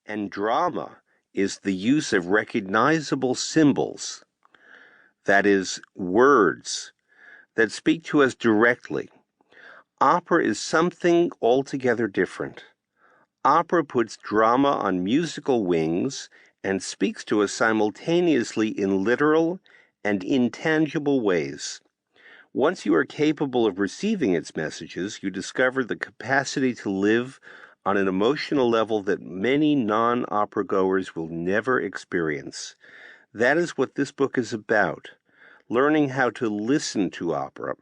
And drama is the use of recognizable symbols, that is, words, that speak to us directly. Opera is something altogether different. Opera puts drama on musical wings and speaks to us simultaneously in literal and intangible ways. Once you are capable of receiving its messages, you discover the capacity to live on an emotional level that many non-opera goers will never experience. That is what this book is about, learning how to listen to opera,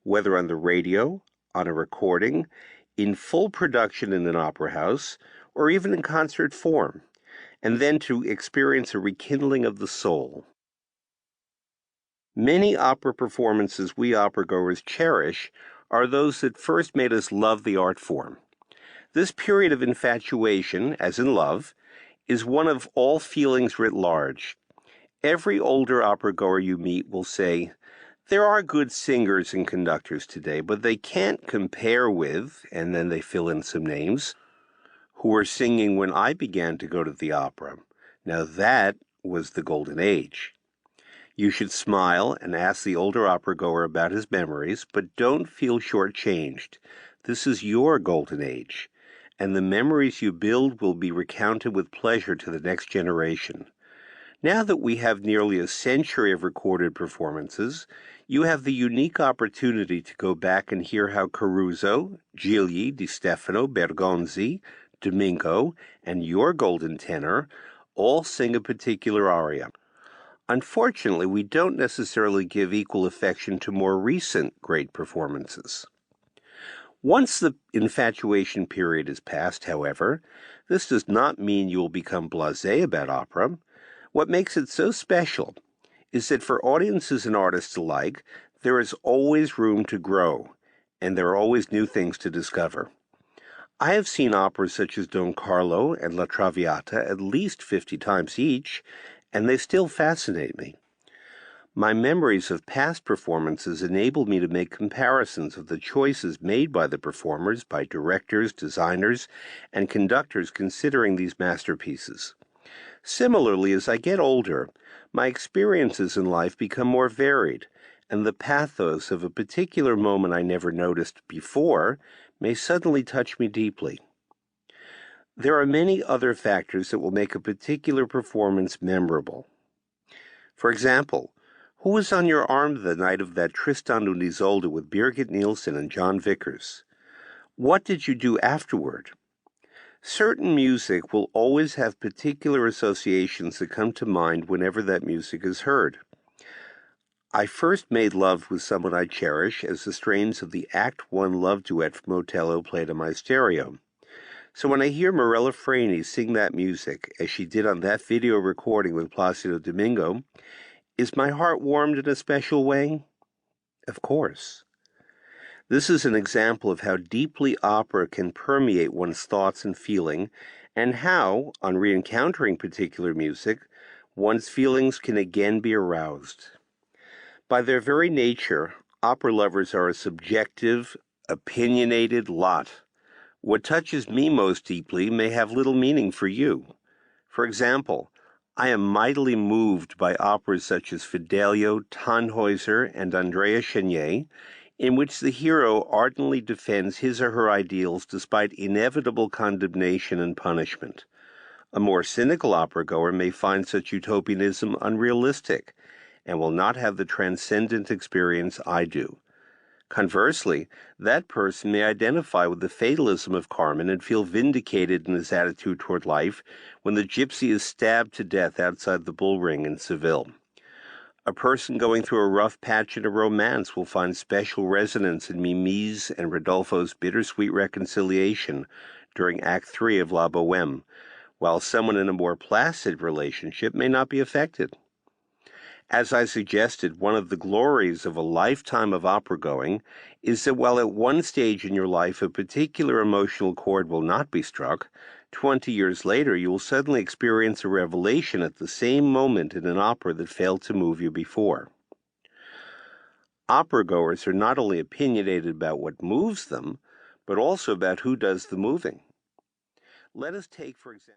whether on the radio, on a recording, in full production in an opera house, or even in concert form, and then to experience a rekindling of the soul. Many opera performances we opera-goers cherish are those that first made us love the art form. This period of infatuation, as in love, is one of all feelings writ large. Every older opera-goer you meet will say, "There are good singers and conductors today, but they can't compare with," and then they fill in some names, "who were singing when I began to go to the opera. Now that was the golden age." You should smile and ask the older opera-goer about his memories, but don't feel shortchanged. This is your golden age, and the memories you build will be recounted with pleasure to the next generation. Now that we have nearly a century of recorded performances, you have the unique opportunity to go back and hear how Caruso, Gigli, Di Stefano, Bergonzi, Domingo, and your golden tenor all sing a particular aria. Unfortunately, we don't necessarily give equal affection to more recent great performances. Once the infatuation period is past, however, this does not mean you will become blasé about opera. What makes it so special is that for audiences and artists alike, there is always room to grow, and there are always new things to discover. I have seen operas such as Don Carlo and La Traviata at least 50 times each, and they still fascinate me. My memories of past performances enable me to make comparisons of the choices made by the performers, by directors, designers, and conductors considering these masterpieces. Similarly, as I get older, my experiences in life become more varied, and the pathos of a particular moment I never noticed before may suddenly touch me deeply. There are many other factors that will make a particular performance memorable. For example, who was on your arm the night of that Tristan und Isolde with Birgit Nilsson and John Vickers? What did you do afterward? Certain music will always have particular associations that come to mind whenever that music is heard. I first made love with someone I cherish as the strains of the Act One love duet from Otello played on my stereo. So when I hear Morella Freni sing that music, as she did on that video recording with Placido Domingo, is my heart warmed in a special way? Of course. This is an example of how deeply opera can permeate one's thoughts and feeling, and how, on re-encountering particular music, one's feelings can again be aroused. By their very nature, opera lovers are a subjective, opinionated lot. What touches me most deeply may have little meaning for you. For example, I am mightily moved by operas such as Fidelio, Tannhäuser, and Andrea Chenier, in which the hero ardently defends his or her ideals despite inevitable condemnation and punishment. A more cynical opera-goer may find such utopianism unrealistic and will not have the transcendent experience I do. Conversely, that person may identify with the fatalism of Carmen and feel vindicated in his attitude toward life when the gypsy is stabbed to death outside the bull ring in Seville. A person going through a rough patch in a romance will find special resonance in Mimi's and Rodolfo's bittersweet reconciliation during Act 3 of La Bohème, while someone in a more placid relationship may not be affected. As I suggested, one of the glories of a lifetime of opera-going is that while at one stage in your life a particular emotional chord will not be struck, 20 years later you will suddenly experience a revelation at the same moment in an opera that failed to move you before. Opera-goers are not only opinionated about what moves them, but also about who does the moving. Let us take, for example,